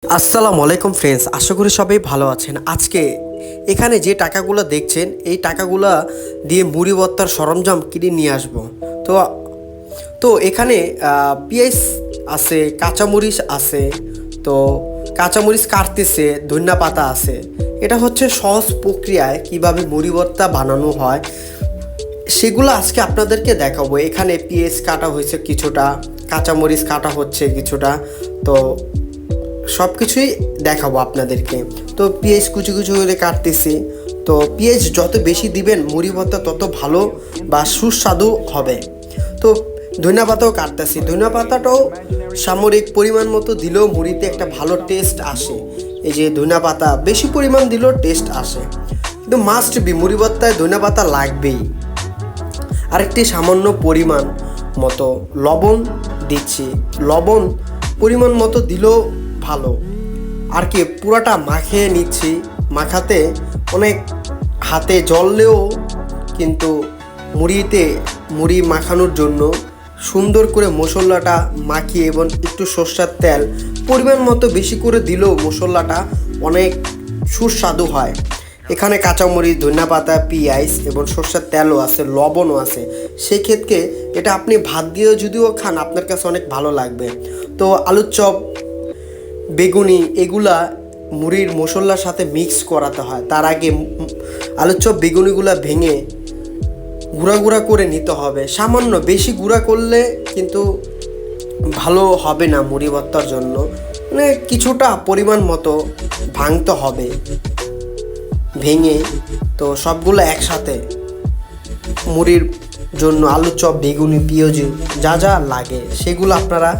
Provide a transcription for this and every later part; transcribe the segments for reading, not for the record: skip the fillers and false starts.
আসসালামু আলাইকুম ফ্রেন্ডস, আশা করি সবাই ভালো আছেন। আজকে এখানে যে টাকাগুলো দেখছেন এই টাকাগুলো দিয়ে মুড়ি ভর্তার সরঞ্জাম কিনে নিয়ে আসব। তো তো এখানে পেঁয়াজ আছে, কাঁচামরিচ আছে, তো কাঁচামরিচ কাটতেছে, ধনিয়া পাতা আছে। এটা হচ্ছে সহজ প্রক্রিয়ায় কিভাবে মুড়ি ভর্তা বানানো হয় সেগুলো আজকে আপনাদেরকে দেখাবো। এখানে পেঁয়াজ কাটা হয়েছে কিছুটা, কাঁচামরিচ কাটা হচ্ছে কিছুটা, তো সব কিছুই দেখাবো আপনাদেরকে। তো পেঁয়াজ কুচি কুচি করে কাটতেছি। তো পেঁয়াজ যত বেশি দিবেন মুড়ি ভর্তা তত ভালো বা সুস্বাদু হবে। তো ধনিয়া পাতাও কাটতেছি, ধনিয়া পাতাটাও সামরিক পরিমাণ মতো দিলেও মুড়িতে একটা ভালো টেস্ট আসে। এই যে ধনিয়া পাতা বেশি পরিমাণ দিলেও টেস্ট আসে, কিন্তু মাস্ট বি মুড়ি ভর্তায় ধনিয়া পাতা লাগবেই। আরেকটি সামান্য পরিমাণ মতো লবণ দিচ্ছি, লবণ পরিমাণ মতো দিলেও ভালো। আর কি পুরাটা মাখিয়ে নিচ্ছি, মাখাতে অনেক হাতে জ্বললেও কিন্তু মুড়ি মাখানোর জন্য সুন্দর করে মশলাটা মাখিয়ে এবং একটু সরষের তেল পরিমাণ মতো বেশি করে দিলেও মশলাটা অনেক সুস্বাদু হয়। এখানে কাঁচামরিচ, ধনিয়া পাতা, পেঁয়াজ এবং সরষের তেলও আছে, লবণও আছে। সেক্ষেত্রে এটা আপনি ভাত দিয়েও যদিও খান আপনার কাছে অনেক ভালো লাগবে। তো আলুর চপ, বেগুনি এগুলা মুড়ির মশলার সাথে মিক্স করাতে হয়। তার আগে আলুর চপ বেগুনিগুলা ভেঙে গুঁড়া গুঁড়া করে নিতে হবে। সামান্য বেশি গুঁড়া করলে কিন্তু ভালো হবে না মুড়ি ভর্তার জন্য, মানে কিছুটা পরিমাণ মতো ভাঙতে হবে। ভেঙে তো সবগুলো একসাথে মুড়ির জন্য আলুর চপ, বেগুনি, পেঁয়াজ যা যা লাগে সেগুলো আপনারা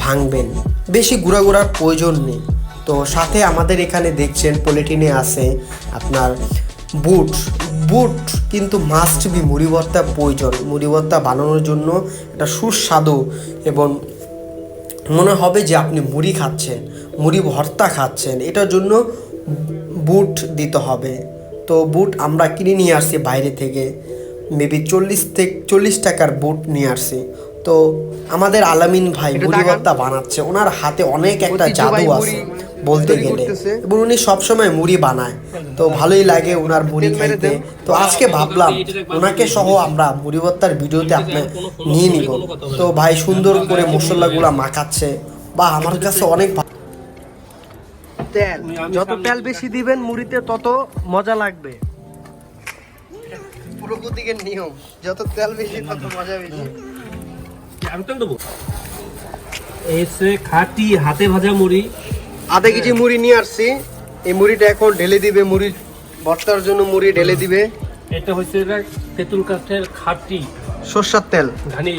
ভাঙবেন। বেশি গুঁড়া গুঁড়ার প্রয়োজন নেই। তো সাথে আমাদের এখানে দেখছেন পলিথিনে আছে আপনার বুট। বুট কিন্তু মাস্ট বি মুড়ি ভর্তা প্রয়োজন। মুড়ি ভর্তা বানানোর জন্য এটা সুস্বাদু এবং মনে হবে যে আপনি মুড়ি খাচ্ছেন, মুড়ি ভর্তা খাচ্ছেন। এটার জন্য বুট দিতে হবে। তো বুট আমরা কিনে নিয়ে আসছি বাইরে থেকে, মেবি 40 টাকার বুট নিয়ে আসছি। তো আমাদের আলামিন ভাই মুড়ি ভর্তা বানাচ্ছে, ওনার হাতে অনেক একটা জাদু আছে বলতে গেলে, এবং উনি সবসময় মুড়ি বানায়। তো ভালোই লাগে ওনার মুড়ি খাইতে। তো আজকে ভাবলাম ওনাকে সহ আমরা মুড়ি ভর্তার ভিডিওতে আপনি নিয়ে নিব। তো ভাই সুন্দর করে মশলাগুলো মাখাচ্ছে, বা আমার কাছে অনেক তেল, যত তেল বেশি দিবেন মুড়িতে তত মজা লাগবে। প্রকৃতির নিয়ম, যত তেল বেশি তত মজা বেশি। এসে খাঁটি হাতে ভাজা মুড়ি, আধা কেজি মুড়ি নিয়ে আসছি। এই মুড়িটা এখন ঢেলে দিবে, মুড়ি ভর্তার জন্য মুড়ি ঢেলে দিবে। এটা হচ্ছে তেঁতুল কাঠের খাঁটি সরষের তেল,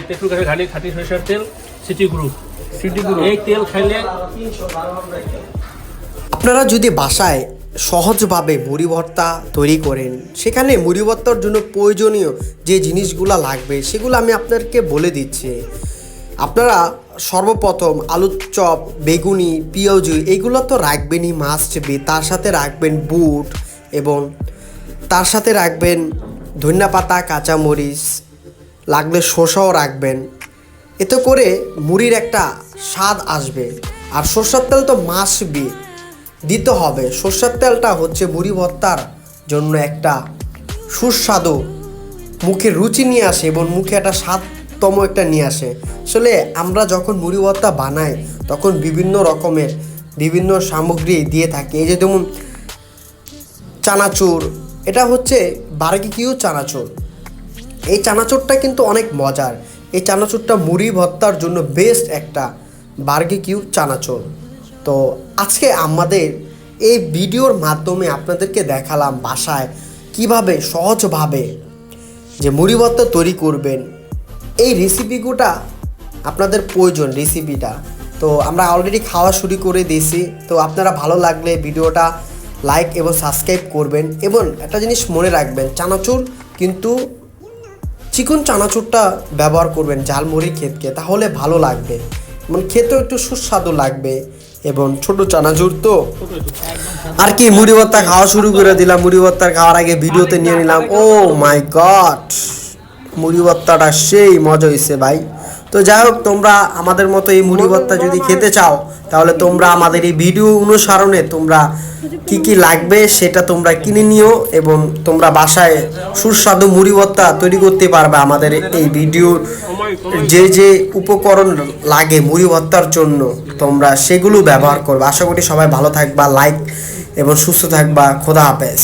তেঁতুল কাঠের খাঁটি সরিষার তেল, সিটি গ্রুপ। এই তেল খাইলে আপনারা যদি বাসায় সহজভাবে মুড়ি ভর্তা তৈরি করেন, সেখানে মুড়ি ভর্তার জন্য প্রয়োজনীয় যে জিনিসগুলো লাগবে সেগুলো আমি আপনাদেরকে বলে দিচ্ছি। আপনারা সর্বপ্রথম আলুর চপ, বেগুনি, পেঁয়াজ এইগুলো তো রাখবেনই মাস্ট বি। তার সাথে রাখবেন বুট এবং তার সাথে রাখবেন ধনিয়া পাতা, কাঁচামরিচ, লাগলে শসাও রাখবেন। এতে করে মুড়ির একটা স্বাদ আসবে। আর সরষের তেল তো মাস্ট বি দিতে হবে। সরষের তেলটা হচ্ছে মুড়ি ভর্তার জন্য একটা সুস্বাদু মুখে রুচি নিয়ে আসে এবং মুখে একটা স্বাদতম একটা নিয়ে আসে। আসলে আমরা যখন মুড়ি ভর্তা বানাই তখন বিভিন্ন রকমের বিভিন্ন সামগ্রী দিয়ে থাকি। এই যে যেমন চানাচুর, এটা হচ্ছে বারবিকিউ চানাচুর। এই চানাচুরটা কিন্তু অনেক মজার। এই চানাচুরটা মুড়ি ভর্তার জন্য বেস্ট একটা বারবিকিউ চানাচুর। তো আজকে আমাদের এই ভিডিওর মাধ্যমে আপনাদেরকে দেখালাম বাসায় কিভাবে সহজভাবে যে মুড়ি ভর্তা তৈরি করবেন। এই রেসিপিগুলো আপনাদের প্রয়োজন, রেসিপিটা তো আমরা অলরেডি খাওয়া শুরু করে দিয়েছি। তো আপনারা ভালো লাগলে ভিডিওটা লাইক এবং সাবস্ক্রাইব করবেন। এবং একটা জিনিস মনে রাখবেন, চানাচুর কিন্তু চিকন চানাচুরটা ব্যবহার করবেন ঝালমুড়ি খেতে, তাহলে ভালো লাগবে এবং খেতেও একটু সুস্বাদু লাগবে। এবং ছোট চানাচুর তো আর কি। মুড়ি ভর্তা খাওয়া শুরু করে দিলাম। মুড়ি ভর্তা খাওয়ার আগে ভিডিওতে নিয়ে নিলাম। ও মাই গড, মুড়ি ভর্তাটা সেই মজা হয়েছে ভাই। তো যাই হোক, তোমরা আমাদের মতো এই মুড়ি ভর্তা যদি খেতে চাও তাহলে তোমরা আমাদের এই ভিডিও অনুসরণে তোমরা কি কি লাগবে সেটা তোমরা কিনে নিও এবং তোমরা বাসায় সুস্বাদু মুড়ি ভর্তা তৈরি করতে পারবে। আমাদের এই ভিডিওর যে যে উপকরণ লাগে মুড়ি ভর্তার জন্য তোমরা সেগুলো ব্যবহার করবে। আশা করি সবাই ভালো থাকবা, লাইক এবং সুস্থ থাকবা। খোদা হাফেজ।